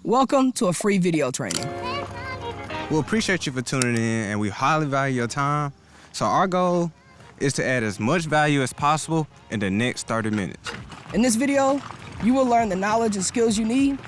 Welcome to a free video training. We appreciate you for tuning in, and we highly value your time. So our goal is to add as much value as possible in the next 30 minutes. In this video, you will learn the knowledge and skills you need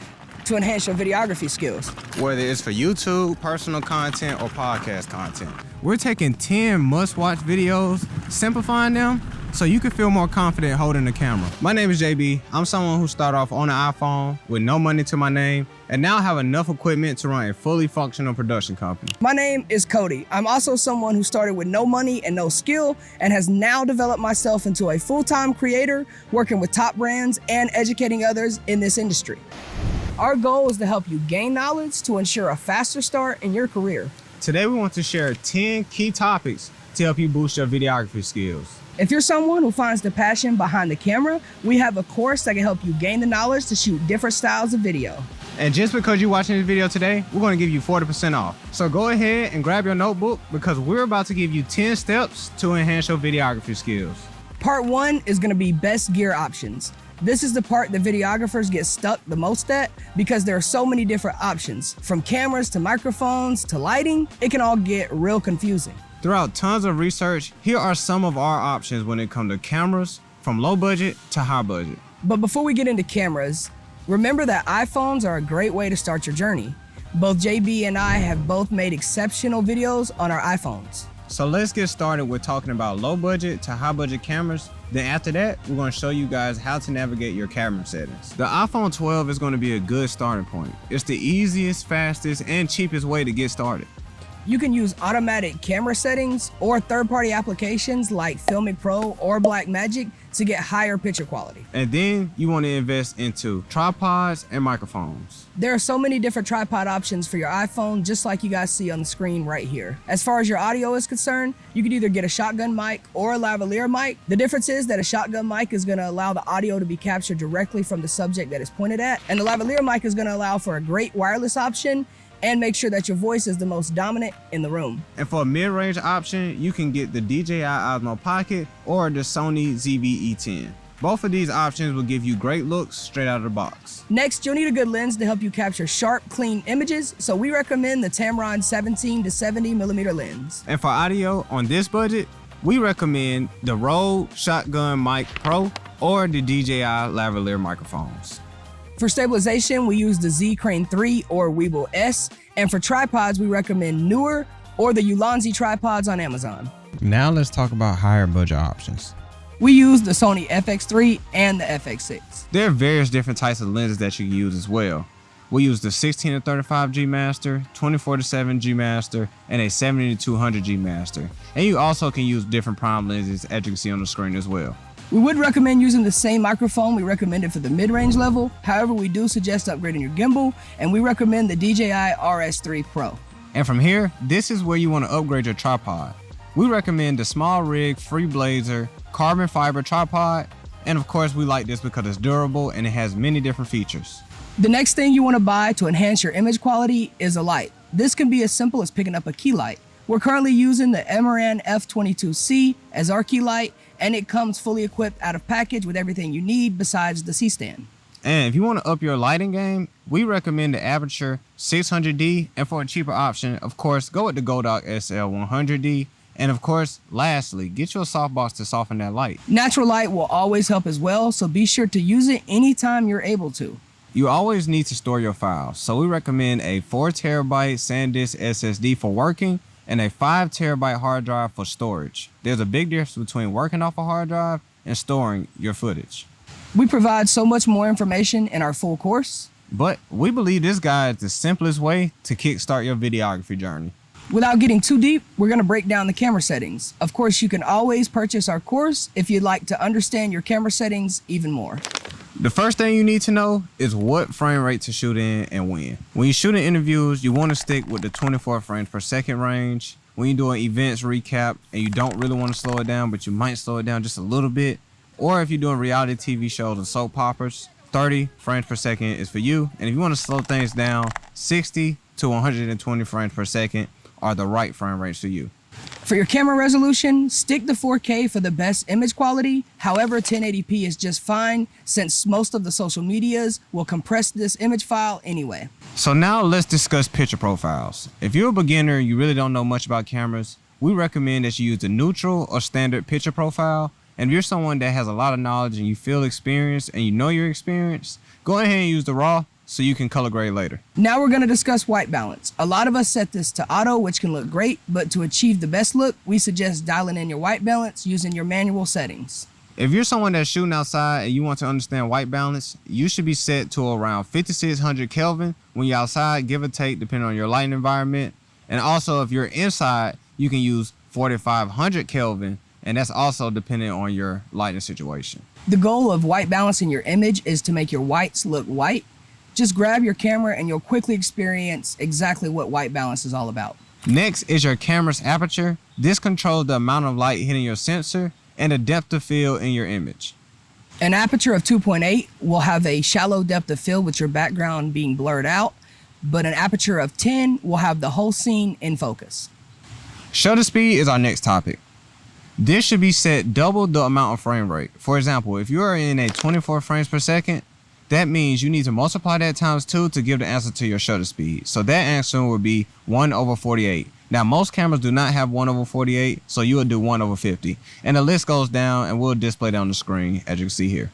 to enhance your videography skills. Whether it's for YouTube, personal content, or podcast content. We're taking 10 must-watch videos, simplifying them so you can feel more confident holding the camera. My name is JB. I'm someone who started off on an iPhone with no money to my name and now have enough equipment to run a fully functional production company. My name is Cody. I'm also someone who started with no money and no skill and has now developed myself into a full-time creator, working with top brands and educating others in this industry. Our goal is to help you gain knowledge to ensure a faster start in your career. Today we want to share 10 key topics to help you boost your videography skills. If you're someone who finds the passion behind the camera, we have a course that can help you gain the knowledge to shoot different styles of video. And just because you're watching this video today, we're going to give you 40% off. So go ahead and grab your notebook because we're about to give you 10 steps to enhance your videography skills. Part 1 is going to be best gear options. This is the part that videographers get stuck the most at because there are so many different options. From cameras to microphones to lighting, it can all get real confusing. Throughout tons of research, here are some of our options when it comes to cameras, from low budget to high budget. But before we get into cameras, remember that iPhones are a great way to start your journey. Both JB and I have both made exceptional videos on our iPhones. So let's get started with talking about low budget to high budget cameras. Then after that, we're going to show you guys how to navigate your camera settings. The iPhone 12 is going to be a good starting point. It's the easiest, fastest, and cheapest way to get started. You can use automatic camera settings or third-party applications like Filmic Pro or Blackmagic to get higher picture quality. And then you want to invest into tripods and microphones. There are so many different tripod options for your iPhone, just like you guys see on the screen right here. As far as your audio is concerned, you can either get a shotgun mic or a lavalier mic. The difference is that a shotgun mic is going to allow the audio to be captured directly from the subject that it's pointed at, and the lavalier mic is going to allow for a great wireless option and make sure that your voice is the most dominant in the room. And for a mid-range option, you can get the DJI Osmo Pocket or the Sony ZV-E10. Both of these options will give you great looks straight out of the box. Next, you'll need a good lens to help you capture sharp, clean images, so we recommend the Tamron 17 to 70 millimeter lens. And for audio on this budget, we recommend the Rode Shotgun Mic Pro or the DJI lavalier microphones. For stabilization, we use the Z Crane 3 or Weeble S, and for tripods, we recommend Newer or the Ulanzi tripods on Amazon. Now let's talk about higher budget options. We use the Sony FX3 and the FX6. There are various different types of lenses that you can use as well. We use the 16 to 35 G Master, 24 to 7 G Master, and a 70 to 200 G Master. And you also can use different prime lenses as you can see on the screen as well. We would recommend using the same microphone we recommended for the mid-range level. However, we do suggest upgrading your gimbal, and we recommend the DJI RS3 Pro. And from here, this is where you want to upgrade your tripod. We recommend the Small Rig Free Blazer carbon fiber tripod, and of course we like this because it's durable and it has many different features. The next thing you want to buy to enhance your image quality is a light. This can be as simple as picking up a key light. We're currently using the Amaran F22C as our key light, and it comes fully equipped out of package with everything you need besides the C-stand. And if you want to up your lighting game, we recommend the Aperture 600D, and for a cheaper option, of course, go with the Godox SL100D. And of course, lastly, get your softbox to soften that light. Natural light will always help as well, so be sure to use it anytime you're able to. You always need to store your files, so we recommend a 4 terabyte SanDisk SSD for working and a 5 terabyte hard drive for storage. There's a big difference between working off a hard drive and storing your footage. We provide so much more information in our full course, but we believe this guide is the simplest way to kickstart your videography journey. Without getting too deep, we're going to break down the camera settings. Of course, you can always purchase our course if you'd like to understand your camera settings even more. The first thing you need to know is what frame rate to shoot in and when. When you're shooting interviews, you want to stick with the 24 frames per second range. When you're doing events recap and you don't really want to slow it down, but you might slow it down just a little bit, or if you're doing reality TV shows and soap operas, 30 frames per second is for you. And if you want to slow things down, 60 to 120 frames per second are the right frame rates for you. For your camera resolution, stick to 4K for the best image quality. However, 1080p is just fine since most of the social medias will compress this image file anyway. So now let's discuss picture profiles. If you're a beginner and you really don't know much about cameras, we recommend that you use the neutral or standard picture profile. And if you're someone that has a lot of knowledge and you feel experienced and you know you're experienced, go ahead and use the raw so you can color grade later. Now we're going to discuss white balance. A lot of us set this to auto, which can look great, but to achieve the best look, we suggest dialing in your white balance using your manual settings. If you're someone that's shooting outside and you want to understand white balance, you should be set to around 5600 Kelvin when you're outside, give or take, depending on your lighting environment. And also, if you're inside, you can use 4500 Kelvin, and that's also dependent on your lighting situation. The goal of white balance in your image is to make your whites look white. Just grab your camera and you'll quickly experience exactly what white balance is all about. Next is your camera's aperture. This controls the amount of light hitting your sensor and the depth of field in your image. An aperture of 2.8 will have a shallow depth of field with your background being blurred out, but an aperture of 10 will have the whole scene in focus. Shutter speed is our next topic. This should be set double the amount of frame rate. For example, if you are in a 24 frames per second, that means you need to multiply that times 2 to give the answer to your shutter speed. So that answer would be 1/48. Now, most cameras do not have 1/48, so you would do 1/50. And the list goes down and we'll display that on the screen, as you can see here.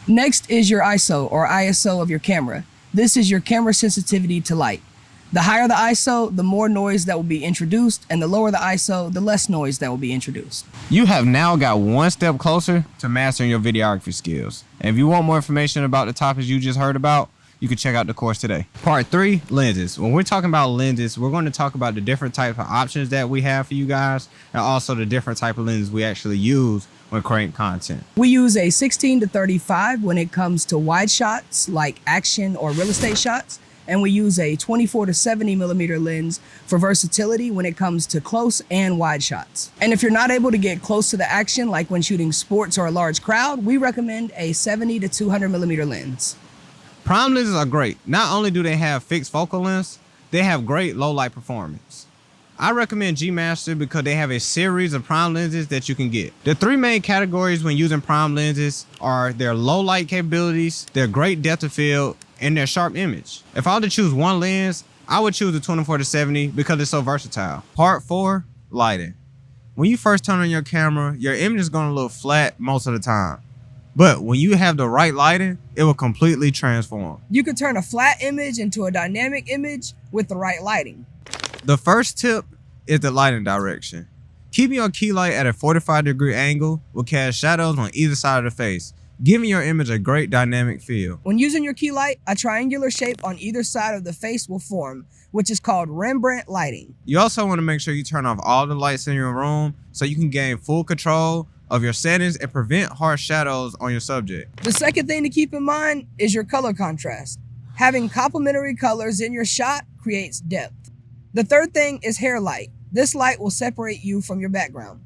Next is your ISO or ISO of your camera. This is your camera sensitivity to light. The higher the ISO, the more noise that will be introduced, and the lower the ISO, the less noise that will be introduced. You have now got one step closer to mastering your videography skills. And if you want more information about the topics you just heard about, you can check out the course today. Part 3, lenses. When we're talking about lenses, we're going to talk about the different types of options that we have for you guys, and also the different type of lenses we actually use when creating content. We use a 16-35 when it comes to wide shots like action or real estate shots, and we use a 24-70 millimeter lens for versatility when it comes to close and wide shots. And if you're not able to get close to the action, like when shooting sports or a large crowd, we recommend a 70-200 millimeter lens. Prime lenses are great. Not only do they have fixed focal lengths, they have great low light performance. I recommend G Master because they have a series of prime lenses that you can get. The 3 main categories when using prime lenses are their low light capabilities, their great depth of field, and their sharp image. If I were to choose one lens, I would choose the 24-70 because it's so versatile. Part 4, lighting. When you first turn on your camera, your image is going to look flat most of the time. But when you have the right lighting, it will completely transform. You can turn a flat image into a dynamic image with the right lighting. The first tip is the lighting direction. Keeping your key light at a 45-degree angle will cast shadows on either side of the face, giving your image a great dynamic feel. When using your key light, a triangular shape on either side of the face will form, which is called Rembrandt lighting. You also want to make sure you turn off all the lights in your room so you can gain full control of your settings and prevent harsh shadows on your subject. The second thing to keep in mind is your color contrast. Having complementary colors in your shot creates depth. The third thing is hair light. This light will separate you from your background.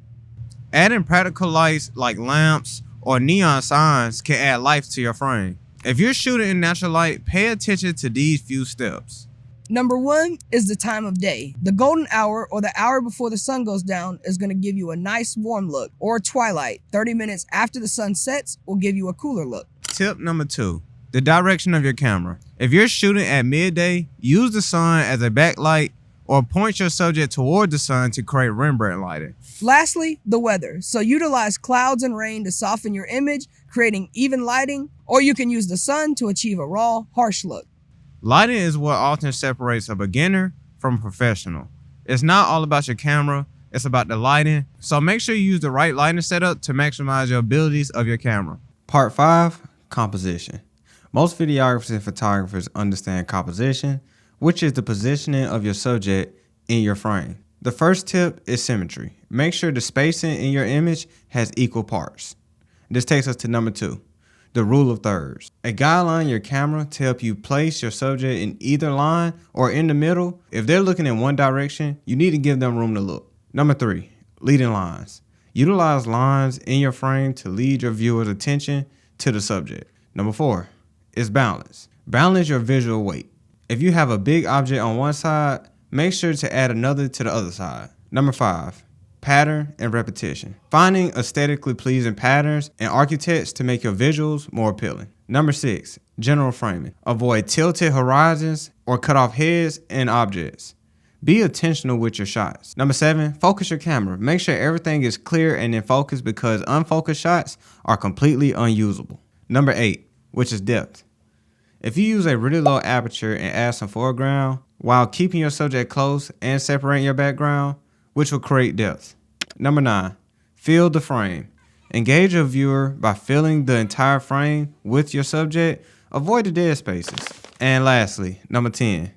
Adding practical lights like lamps or neon signs can add life to your frame. If you're shooting in natural light, pay attention to these few steps. Number 1 is the time of day. The golden hour, or the hour before the sun goes down, is going to give you a nice warm look, or twilight. 30 minutes after the sun sets will give you a cooler look. Tip number 2, the direction of your camera. If you're shooting at midday, use the sun as a backlight or point your subject toward the sun to create Rembrandt lighting. Lastly, the weather. So utilize clouds and rain to soften your image, creating even lighting, or you can use the sun to achieve a raw, harsh look. Lighting is what often separates a beginner from a professional. It's not all about your camera, it's about the lighting. So make sure you use the right lighting setup to maximize your abilities of your camera. Part 5, composition. Most videographers and photographers understand composition, which is the positioning of your subject in your frame. The first tip is symmetry. Make sure the spacing in your image has equal parts. This takes us to number 2, the rule of thirds. A guideline in your camera to help you place your subject in either line or in the middle. If they're looking in one direction, you need to give them room to look. Number 3, leading lines. Utilize lines in your frame to lead your viewer's attention to the subject. Number 4 is balance. Balance your visual weight. If you have a big object on one side, make sure to add another to the other side. Number 5, pattern and repetition. Finding aesthetically pleasing patterns and architects to make your visuals more appealing. Number 6, General framing. Avoid tilted horizons or cut off heads and objects. Be intentional with your shots. Number 7, focus your camera. Make sure everything is clear and in focus because unfocused shots are completely unusable. Number 8, which is depth. If you use a really low aperture and add some foreground while keeping your subject close and separating your background, which will create depth. Number 9, fill the frame. Engage your viewer by filling the entire frame with your subject. Avoid the dead spaces. And lastly, number 10,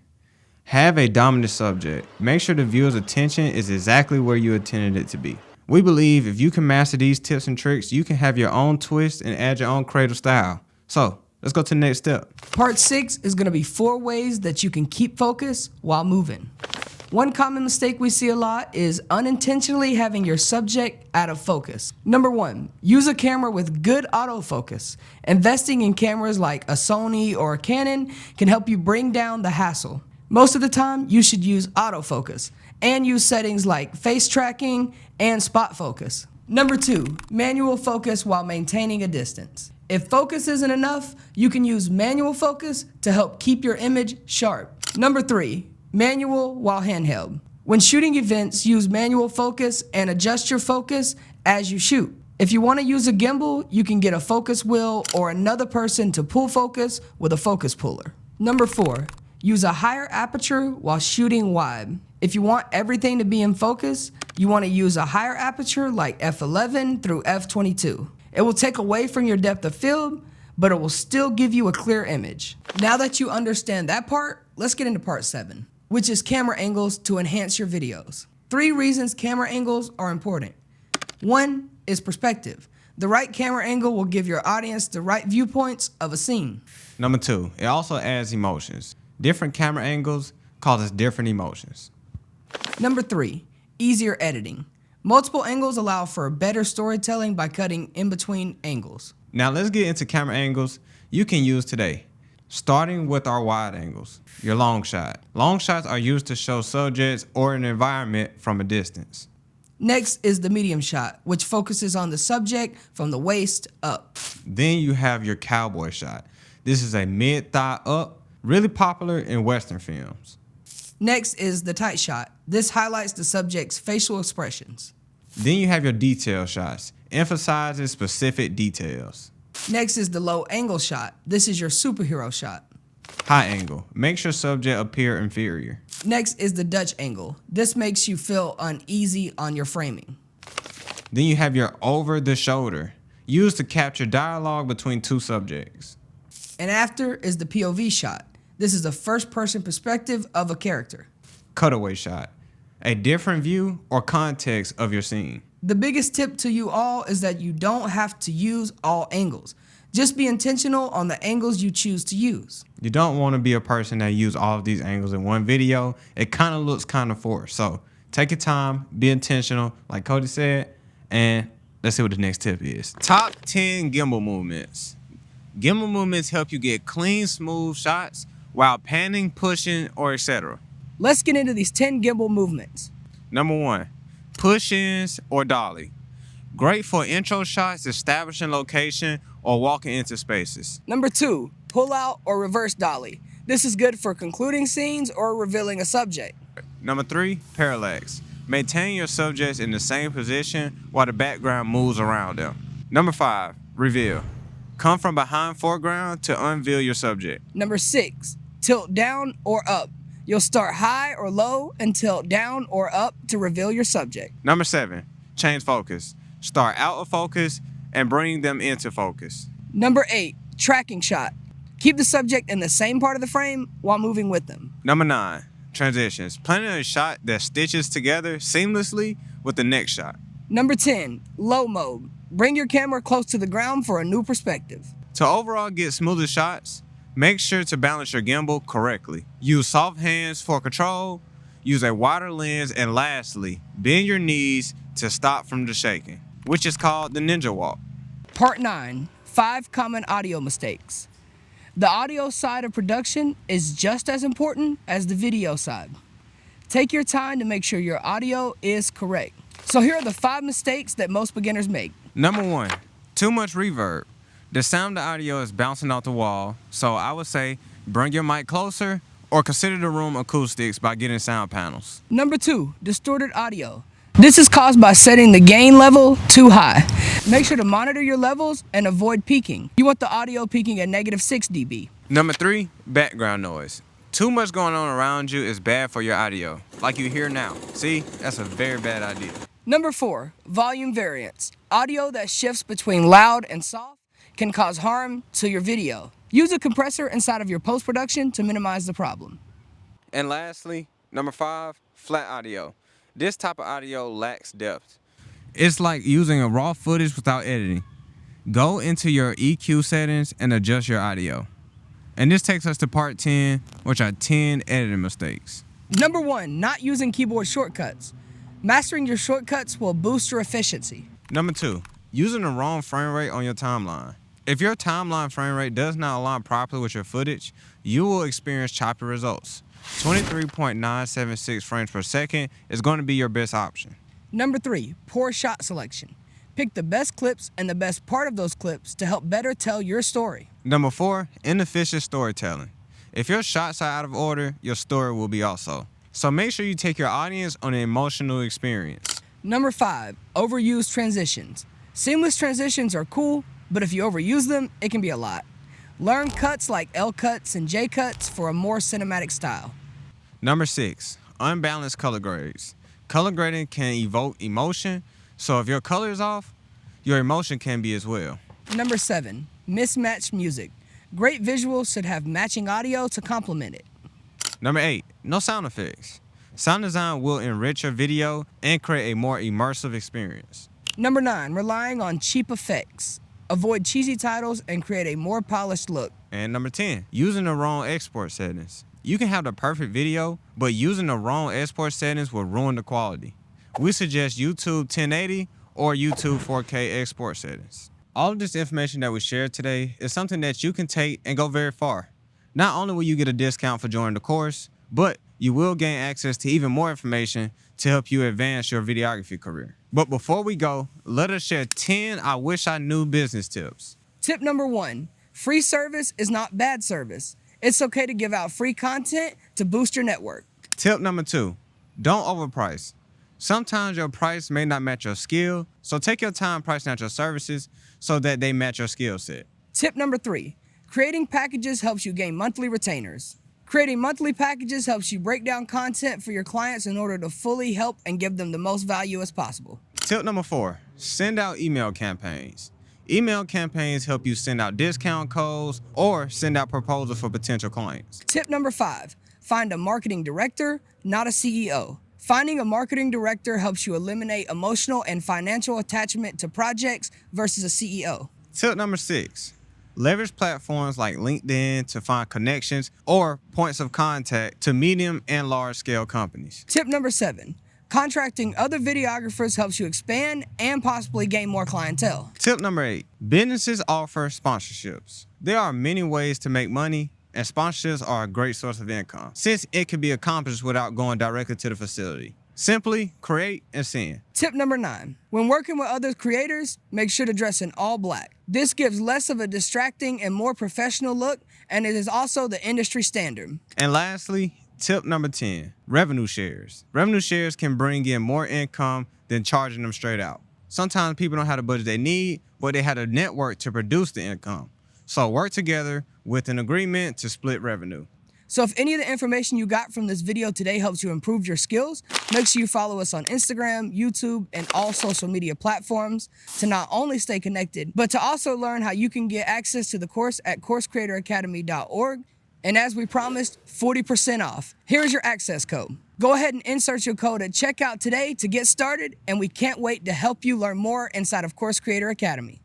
have a dominant subject. Make sure the viewer's attention is exactly where you intended it to be. We believe if you can master these tips and tricks, you can have your own twist and add your own creative style. So let's go to the next step. Part 6 is going to be 4 ways that you can keep focus while moving. One common mistake we see a lot is unintentionally having your subject out of focus. Number 1, use a camera with good autofocus. Investing in cameras like a Sony or a Canon can help you bring down the hassle. Most of the time, you should use autofocus and use settings like face tracking and spot focus. Number 2, manual focus while maintaining a distance. If focus isn't enough, you can use manual focus to help keep your image sharp. Number 3, manual while handheld. When shooting events, use manual focus and adjust your focus as you shoot. If you want to use a gimbal, you can get a focus wheel or another person to pull focus with a focus puller. Number 4, use a higher aperture while shooting wide. If you want everything to be in focus, you want to use a higher aperture like f11 through f22. It will take away from your depth of field, but it will still give you a clear image. Now that you understand that part, let's get into part 7, which is camera angles to enhance your videos. 3 reasons camera angles are important. 1 is perspective. The right camera angle will give your audience the right viewpoints of a scene. Number 2, it also adds emotions. Different camera angles causes different emotions. Number 3, easier editing. Multiple angles allow for better storytelling by cutting in between angles. Now let's get into camera angles you can use today. Starting with our wide angles, your long shot. Long shots are used to show subjects or an environment from a distance. Next is the medium shot, which focuses on the subject from the waist up. Then you have your cowboy shot. This is a mid-thigh up, really popular in Western films. Next is the tight shot. This highlights the subject's facial expressions. Then you have your detail shots, emphasizing specific details. Next is the low angle shot. This is your superhero shot. High angle, makes your subject appear inferior. Next is the Dutch angle. This makes you feel uneasy on your framing. Then you have your over the shoulder, used to capture dialogue between 2 subjects. And after is the POV shot. This is the first person perspective of a character. Cutaway shot, a different view or context of your scene. The biggest tip to you all is that you don't have to use all angles. Just be intentional on the angles you choose to use. You don't want to be a person that use all of these angles in one video. It kind of looks kind of forced. So take your time, be intentional, like Cody said, and let's see what the next tip is. Top 10 gimbal movements. Gimbal movements help you get clean, smooth shots while panning, pushing, or etc. Let's get into these 10 gimbal movements. Number 1, push-ins or dolly. Great for intro shots, establishing location, or walking into spaces. Number 2, pull out or reverse dolly. This is good for concluding scenes or revealing a subject. Number 3, parallax. Maintain your subjects in the same position while the background moves around them. Number 5, reveal. Come from behind foreground to unveil your subject. Number 6, tilt down or up. You'll start high or low and tilt down or up to reveal your subject. Number 7, change focus. Start out of focus and bring them into focus. Number 8, tracking shot. Keep the subject in the same part of the frame while moving with them. Number 9, transitions. Plan a shot that stitches together seamlessly with the next shot. Number 10, low mode. Bring your camera close to the ground for a new perspective. To overall get smoother shots, make sure to balance your gimbal correctly. Use soft hands for control, use a wider lens, and lastly, bend your knees to stop from the shaking, which is called the ninja walk. Part 9, 5 common audio mistakes. The audio side of production is just as important as the video side. Take your time to make sure your audio is correct. So here are the 5 mistakes that most beginners make. Number 1, too much reverb. The sound of the audio is bouncing off the wall, so I would say bring your mic closer or consider the room acoustics by getting sound panels. Number 2, distorted audio. This is caused by setting the gain level too high. Make sure to monitor your levels and avoid peaking. You want the audio peaking at -6 dB. Number 3, background noise. Too much going on around you is bad for your audio, like you hear now. See, that's a very bad idea. Number 4, volume variance. Audio that shifts between loud and soft can cause harm to your video. Use a compressor inside of your post-production to minimize the problem. And lastly, number 5, flat audio. This type of audio lacks depth. It's like using a raw footage without editing. Go into your EQ settings and adjust your audio. And this takes us to part 10, which are 10 editing mistakes. Number 1, not using keyboard shortcuts. Mastering your shortcuts will boost your efficiency. Number 2, using the wrong frame rate on your timeline. If your timeline frame rate does not align properly with your footage, you will experience choppy results. 23.976 frames per second is going to be your best option. Number 3, poor shot selection. Pick the best clips and the best part of those clips to help better tell your story. Number 4, inefficient storytelling. If your shots are out of order, your story will be also. So make sure you take your audience on an emotional experience. Number 5, overused transitions. Seamless transitions are cool, but if you overuse them, it can be a lot. Learn cuts like L cuts and J cuts for a more cinematic style. Number 6, unbalanced color grades. Color grading can evoke emotion, so if your color is off, your emotion can be as well. Number 7, mismatched music. Great visuals should have matching audio to complement it. Number 8, no sound effects. Sound design will enrich your video and create a more immersive experience. Number 9, relying on cheap effects. Avoid cheesy titles and create a more polished look. And number 10, using the wrong export settings. You can have the perfect video, but using the wrong export settings will ruin the quality. We suggest YouTube 1080 or YouTube 4K export settings. All of this information that we shared today is something that you can take and go very far. Not only will you get a discount for joining the course, but you will gain access to even more information to help you advance your videography career. But before we go, let us share 10 I wish I knew business tips. Tip number 1, free service is not bad service. It's okay to give out free content to boost your network. Tip number 2, don't overprice. Sometimes your price may not match your skill, so take your time pricing out your services so that they match your skill set. Tip number 3, creating packages helps you gain monthly retainers. Creating monthly packages helps you break down content for your clients in order to fully help and give them the most value as possible. Tip number 4, send out email campaigns. Email campaigns help you send out discount codes or send out proposals for potential clients. Tip number 5, find a marketing director, not a CEO. Finding a marketing director helps you eliminate emotional and financial attachment to projects versus a CEO. Tip number 6, leverage platforms like LinkedIn to find connections or points of contact to medium and large scale companies. Tip number 7, contracting other videographers helps you expand and possibly gain more clientele. Tip number 8, businesses offer sponsorships. There are many ways to make money, and sponsorships are a great source of income since it can be accomplished without going directly to the facility. Simply create and send. Tip number 9, when working with other creators, make sure to dress in all black. This gives less of a distracting and more professional look, and it is also the industry standard. And lastly, tip number 10, revenue shares. Revenue shares can bring in more income than charging them straight out. Sometimes people don't have the budget they need, but they have a network to produce the income. So work together with an agreement to split revenue. So if any of the information you got from this video today helps you improve your skills, make sure you follow us on Instagram, YouTube, and all social media platforms to not only stay connected, but to also learn how you can get access to the course at coursecreatoracademy.org. And as we promised, 40% off. Here's your access code. Go ahead and insert your code at checkout today to get started, and we can't wait to help you learn more inside of Course Creator Academy.